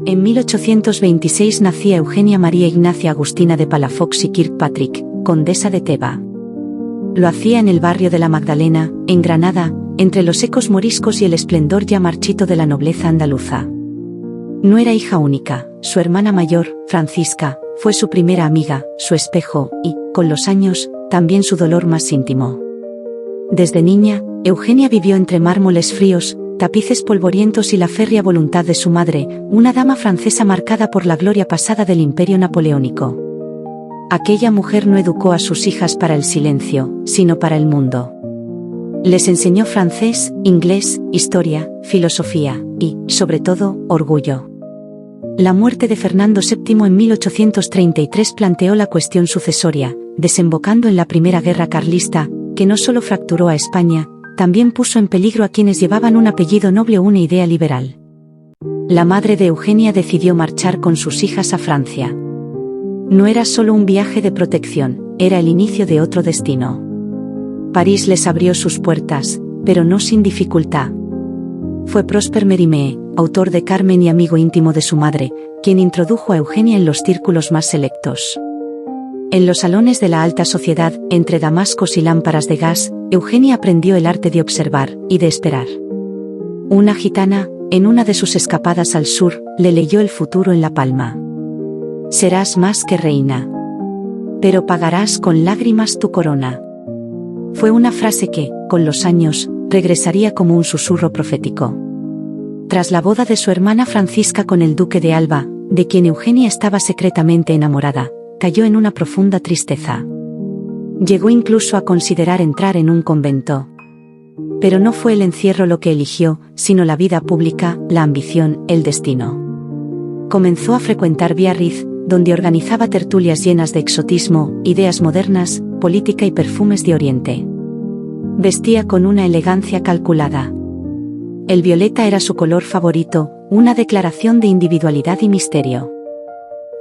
En 1826 nacía Eugenia María Ignacia Agustina de Palafox y Kirkpatrick, condesa de Teba. Lo hacía en el barrio de la Magdalena, en Granada, entre los ecos moriscos y el esplendor ya marchito de la nobleza andaluza. No era hija única, su hermana mayor, Francisca, fue su primera amiga, su espejo, y, con los años, también su dolor más íntimo. Desde niña, Eugenia vivió entre mármoles fríos, tapices polvorientos y la férrea voluntad de su madre, una dama francesa marcada por la gloria pasada del imperio napoleónico. Aquella mujer no educó a sus hijas para el silencio, sino para el mundo. Les enseñó francés, inglés, historia, filosofía y, sobre todo, orgullo. La muerte de Fernando VII en 1833 planteó la cuestión sucesoria, desembocando en la Primera Guerra Carlista, que no solo fracturó a España, también puso en peligro a quienes llevaban un apellido noble o una idea liberal. La madre de Eugenia decidió marchar con sus hijas a Francia. No era solo un viaje de protección, era el inicio de otro destino. París les abrió sus puertas, pero no sin dificultad. Fue Prosper Mérimée, autor de Carmen y amigo íntimo de su madre, quien introdujo a Eugenia en los círculos más selectos. En los salones de la alta sociedad, entre damascos y lámparas de gas, Eugenia aprendió el arte de observar y de esperar. Una gitana, en una de sus escapadas al sur, le leyó el futuro en la palma. Serás más que reina. Pero pagarás con lágrimas tu corona. Fue una frase que, con los años, regresaría como un susurro profético. Tras la boda de su hermana Francisca con el duque de Alba, de quien Eugenia estaba secretamente enamorada, cayó en una profunda tristeza. Llegó incluso a considerar entrar en un convento. Pero no fue el encierro lo que eligió, sino la vida pública, la ambición, el destino. Comenzó a frecuentar Biarritz, donde organizaba tertulias llenas de exotismo, ideas modernas, política y perfumes de Oriente. Vestía con una elegancia calculada. El violeta era su color favorito, una declaración de individualidad y misterio.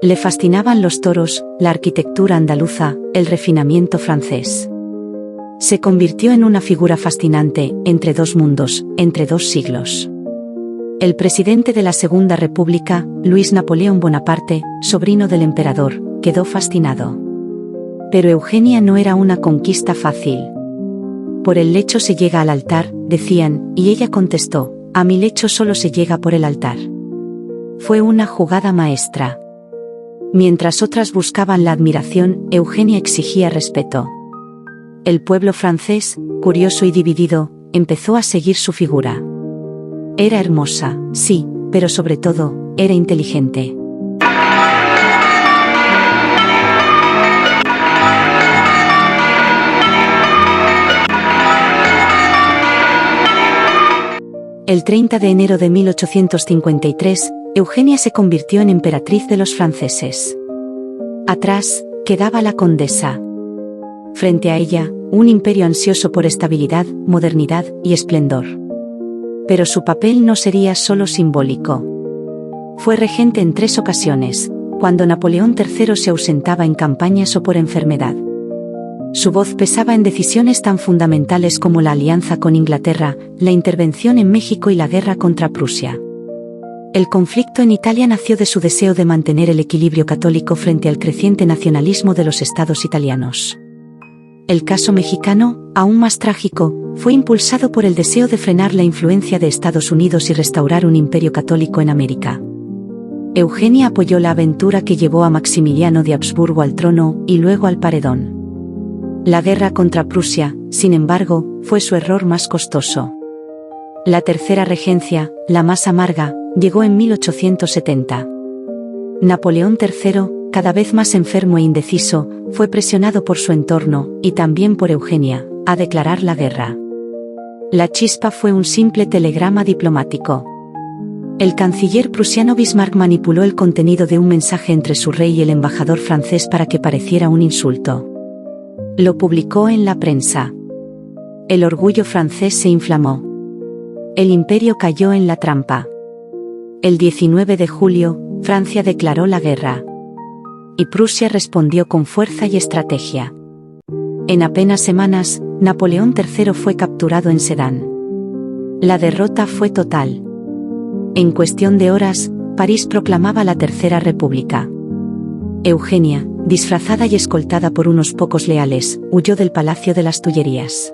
Le fascinaban los toros, la arquitectura andaluza, el refinamiento francés. Se convirtió en una figura fascinante, entre dos mundos, entre dos siglos. El presidente de la Segunda República, Luis Napoleón Bonaparte, sobrino del emperador, quedó fascinado. Pero Eugenia no era una conquista fácil. Por el lecho se llega al altar, decían, y ella contestó, a mi lecho solo se llega por el altar. Fue una jugada maestra. Mientras otras buscaban la admiración, Eugenia exigía respeto. El pueblo francés, curioso y dividido, empezó a seguir su figura. Era hermosa, sí, pero sobre todo, era inteligente. El 30 de enero de 1853, Eugenia se convirtió en emperatriz de los franceses. Atrás, quedaba la condesa. Frente a ella, un imperio ansioso por estabilidad, modernidad y esplendor. Pero su papel no sería solo simbólico. Fue regente en 3 ocasiones, cuando Napoleón III se ausentaba en campañas o por enfermedad. Su voz pesaba en decisiones tan fundamentales como la alianza con Inglaterra, la intervención en México y la guerra contra Prusia. El conflicto en Italia nació de su deseo de mantener el equilibrio católico frente al creciente nacionalismo de los estados italianos. El caso mexicano, aún más trágico, fue impulsado por el deseo de frenar la influencia de Estados Unidos y restaurar un imperio católico en América. Eugenia apoyó la aventura que llevó a Maximiliano de Habsburgo al trono y luego al paredón. La guerra contra Prusia, sin embargo, fue su error más costoso. La tercera regencia, la más amarga, llegó en 1870. Napoleón III, cada vez más enfermo e indeciso, fue presionado por su entorno, y también por Eugenia, a declarar la guerra. La chispa fue un simple telegrama diplomático. El canciller prusiano Bismarck manipuló el contenido de un mensaje entre su rey y el embajador francés para que pareciera un insulto. Lo publicó en la prensa. El orgullo francés se inflamó. El imperio cayó en la trampa. El 19 de julio, Francia declaró la guerra. Y Prusia respondió con fuerza y estrategia. En apenas semanas, Napoleón III fue capturado en Sedan. La derrota fue total. En cuestión de horas, París proclamaba la Tercera República. Eugenia, disfrazada y escoltada por unos pocos leales, huyó del Palacio de las Tullerías.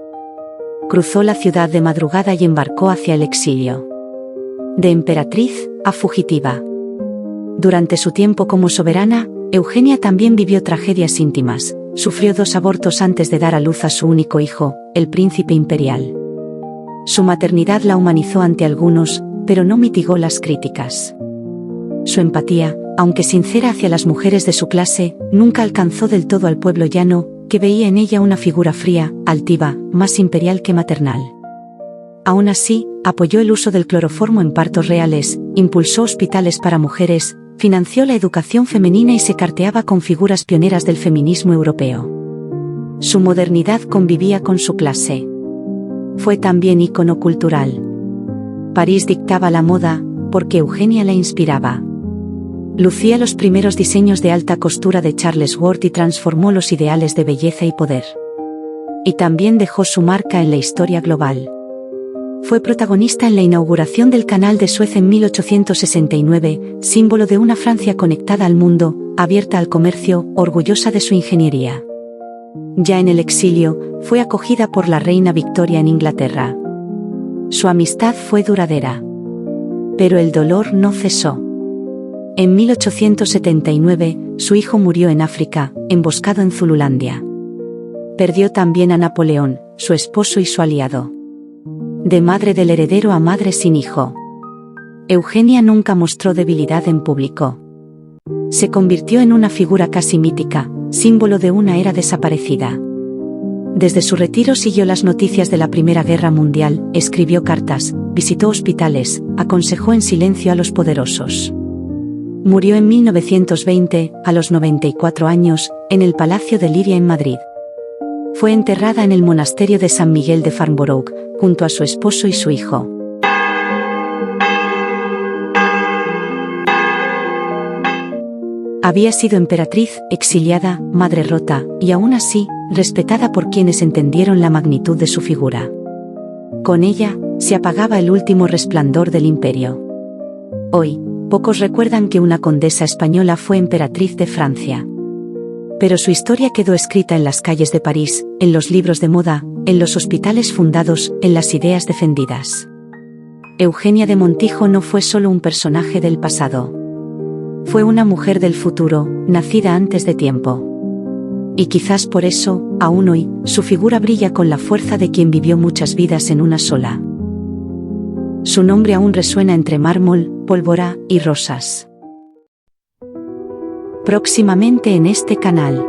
Cruzó la ciudad de madrugada y embarcó hacia el exilio. De emperatriz a fugitiva. Durante su tiempo como soberana, Eugenia también vivió tragedias íntimas. Sufrió 2 abortos antes de dar a luz a su único hijo, el príncipe imperial. Su maternidad la humanizó ante algunos, pero no mitigó las críticas. Su empatía, aunque sincera hacia las mujeres de su clase, nunca alcanzó del todo al pueblo llano, que veía en ella una figura fría, altiva, más imperial que maternal. Aún así, apoyó el uso del cloroformo en partos reales, impulsó hospitales para mujeres, financió la educación femenina y se carteaba con figuras pioneras del feminismo europeo. Su modernidad convivía con su clase. Fue también ícono cultural. París dictaba la moda, porque Eugenia la inspiraba. Lucía los primeros diseños de alta costura de Charles Worth y transformó los ideales de belleza y poder. Y también dejó su marca en la historia global. Fue protagonista en la inauguración del Canal de Suez en 1869, símbolo de una Francia conectada al mundo, abierta al comercio, orgullosa de su ingeniería. Ya en el exilio, fue acogida por la reina Victoria en Inglaterra. Su amistad fue duradera. Pero el dolor no cesó. En 1879, su hijo murió en África, emboscado en Zululandia. Perdió también a Napoleón, su esposo y su aliado. De madre del heredero a madre sin hijo. Eugenia nunca mostró debilidad en público. Se convirtió en una figura casi mítica, símbolo de una era desaparecida. Desde su retiro siguió las noticias de la Primera Guerra Mundial, escribió cartas, visitó hospitales, aconsejó en silencio a los poderosos. Murió en 1920, a los 94 años, en el Palacio de Liria en Madrid. Fue enterrada en el monasterio de San Miguel de Farnborough, junto a su esposo y su hijo. Había sido emperatriz, exiliada, madre rota, y aún así, respetada por quienes entendieron la magnitud de su figura. Con ella, se apagaba el último resplandor del imperio. Hoy, pocos recuerdan que una condesa española fue emperatriz de Francia. Pero su historia quedó escrita en las calles de París, en los libros de moda, en los hospitales fundados, en las ideas defendidas. Eugenia de Montijo no fue solo un personaje del pasado. Fue una mujer del futuro, nacida antes de tiempo. Y quizás por eso, aún hoy, su figura brilla con la fuerza de quien vivió muchas vidas en una sola. Su nombre aún resuena entre mármol, pólvora y rosas. Próximamente en este canal.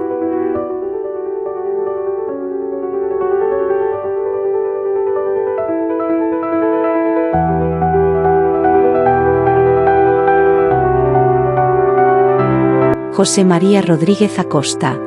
José María Rodríguez Acosta.